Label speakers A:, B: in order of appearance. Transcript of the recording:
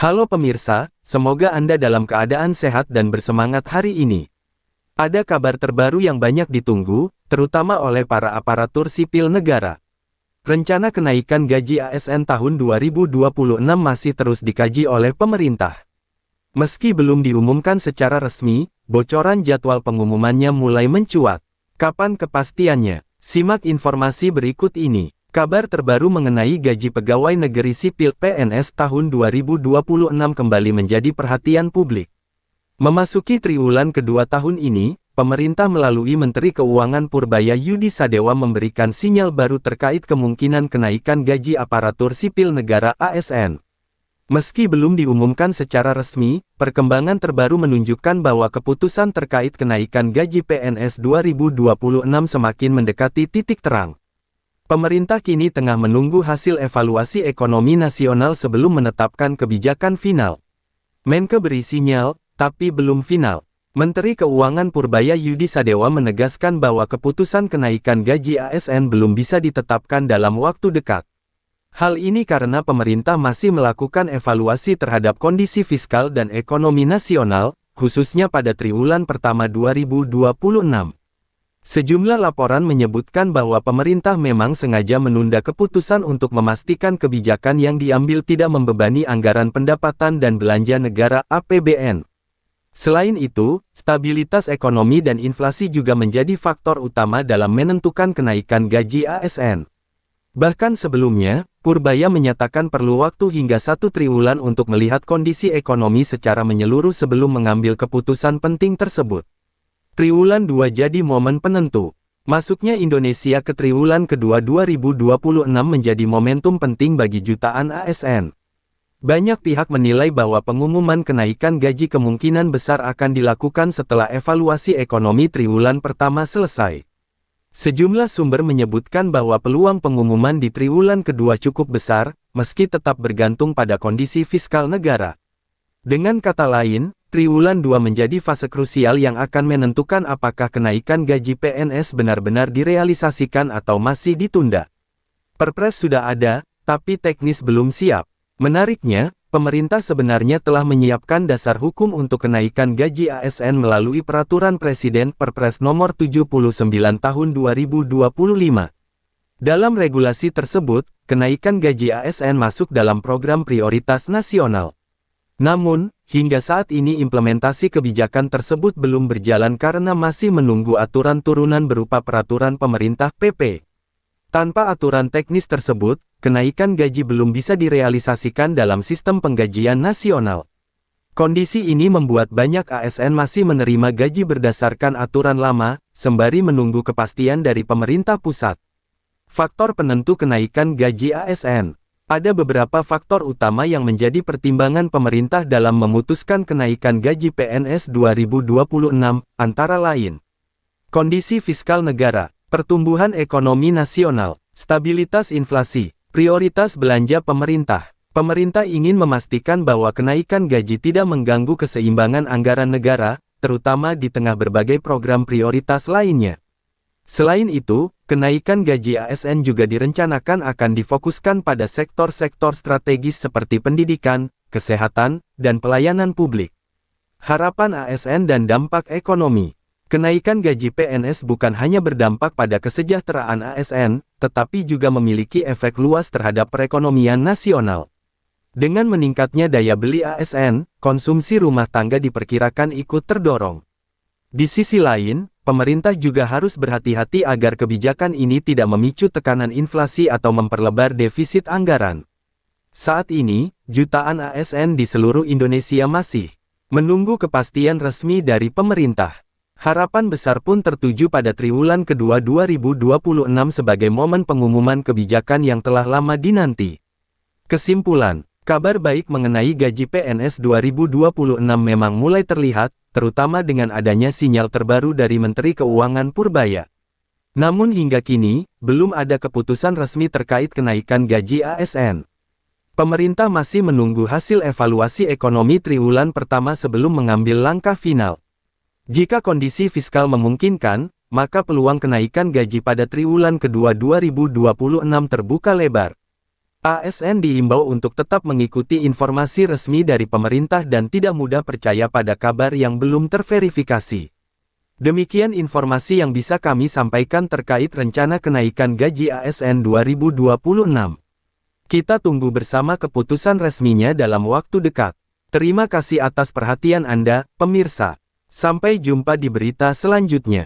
A: Halo pemirsa, semoga Anda dalam keadaan sehat dan bersemangat hari ini. Ada kabar terbaru yang banyak ditunggu, terutama oleh para aparatur sipil negara. Rencana kenaikan gaji ASN tahun 2026 masih terus dikaji oleh pemerintah. Meski belum diumumkan secara resmi, bocoran jadwal pengumumannya mulai mencuat. Kapan kepastiannya? Simak informasi berikut ini. Kabar terbaru mengenai gaji pegawai negeri sipil (PNS) tahun 2026 kembali menjadi perhatian publik. Memasuki triwulan kedua tahun ini, pemerintah melalui Menteri Keuangan Purbaya Yudi Sadewa memberikan sinyal baru terkait kemungkinan kenaikan gaji aparatur sipil negara (ASN). Meski belum diumumkan secara resmi, perkembangan terbaru menunjukkan bahwa keputusan terkait kenaikan gaji PNS 2026 semakin mendekati titik terang. Pemerintah kini tengah menunggu hasil evaluasi ekonomi nasional sebelum menetapkan kebijakan final. Menke beri sinyal, tapi belum final. Menteri Keuangan Purbaya Yudi Sadewa menegaskan bahwa keputusan kenaikan gaji ASN belum bisa ditetapkan dalam waktu dekat. Hal ini karena pemerintah masih melakukan evaluasi terhadap kondisi fiskal dan ekonomi nasional, khususnya pada triwulan pertama 2026. Sejumlah laporan menyebutkan bahwa pemerintah memang sengaja menunda keputusan untuk memastikan kebijakan yang diambil tidak membebani anggaran pendapatan dan belanja negara (APBN). Selain itu, stabilitas ekonomi dan inflasi juga menjadi faktor utama dalam menentukan kenaikan gaji ASN. Bahkan sebelumnya, Purbaya menyatakan perlu waktu hingga 1 triwulan untuk melihat kondisi ekonomi secara menyeluruh sebelum mengambil keputusan penting tersebut. Triwulan 2 jadi momen penentu. Masuknya Indonesia ke triwulan kedua 2026 menjadi momentum penting bagi jutaan ASN. Banyak pihak menilai bahwa pengumuman kenaikan gaji kemungkinan besar akan dilakukan setelah evaluasi ekonomi triwulan pertama selesai. Sejumlah sumber menyebutkan bahwa peluang pengumuman di triwulan kedua cukup besar, meski tetap bergantung pada kondisi fiskal negara. Dengan kata lain, triwulan 2 menjadi fase krusial yang akan menentukan apakah kenaikan gaji PNS benar-benar direalisasikan atau masih ditunda. Perpres sudah ada, tapi teknis belum siap. Menariknya, pemerintah sebenarnya telah menyiapkan dasar hukum untuk kenaikan gaji ASN melalui Peraturan Presiden Perpres Nomor 79 Tahun 2025. Dalam regulasi tersebut, kenaikan gaji ASN masuk dalam program prioritas nasional. Namun, hingga saat ini implementasi kebijakan tersebut belum berjalan karena masih menunggu aturan turunan berupa peraturan pemerintah (PP). Tanpa aturan teknis tersebut, kenaikan gaji belum bisa direalisasikan dalam sistem penggajian nasional. Kondisi ini membuat banyak ASN masih menerima gaji berdasarkan aturan lama, sembari menunggu kepastian dari pemerintah pusat. Faktor penentu kenaikan gaji ASN. Ada beberapa faktor utama yang menjadi pertimbangan pemerintah dalam memutuskan kenaikan gaji PNS 2026, antara lain kondisi fiskal negara, pertumbuhan ekonomi nasional, stabilitas inflasi, prioritas belanja pemerintah. Pemerintah ingin memastikan bahwa kenaikan gaji tidak mengganggu keseimbangan anggaran negara, terutama di tengah berbagai program prioritas lainnya. Selain itu, kenaikan gaji ASN juga direncanakan akan difokuskan pada sektor-sektor strategis seperti pendidikan, kesehatan, dan pelayanan publik. Harapan ASN dan dampak ekonomi. Kenaikan gaji PNS bukan hanya berdampak pada kesejahteraan ASN, tetapi juga memiliki efek luas terhadap perekonomian nasional. Dengan meningkatnya daya beli ASN, konsumsi rumah tangga diperkirakan ikut terdorong. Di sisi lain, pemerintah juga harus berhati-hati agar kebijakan ini tidak memicu tekanan inflasi atau memperlebar defisit anggaran. Saat ini, jutaan ASN di seluruh Indonesia masih menunggu kepastian resmi dari pemerintah. Harapan besar pun tertuju pada triwulan kedua 2026 sebagai momen pengumuman kebijakan yang telah lama dinanti. Kesimpulan, kabar baik mengenai gaji PNS 2026 memang mulai terlihat, terutama dengan adanya sinyal terbaru dari Menteri Keuangan Purbaya. Namun hingga kini, belum ada keputusan resmi terkait kenaikan gaji ASN. Pemerintah masih menunggu hasil evaluasi ekonomi triwulan pertama sebelum mengambil langkah final. Jika kondisi fiskal memungkinkan, maka peluang kenaikan gaji pada triwulan kedua 2026 terbuka lebar. ASN diimbau untuk tetap mengikuti informasi resmi dari pemerintah dan tidak mudah percaya pada kabar yang belum terverifikasi. Demikian informasi yang bisa kami sampaikan terkait rencana kenaikan gaji ASN 2026. Kita tunggu bersama keputusan resminya dalam waktu dekat. Terima kasih atas perhatian Anda, pemirsa. Sampai jumpa di berita selanjutnya.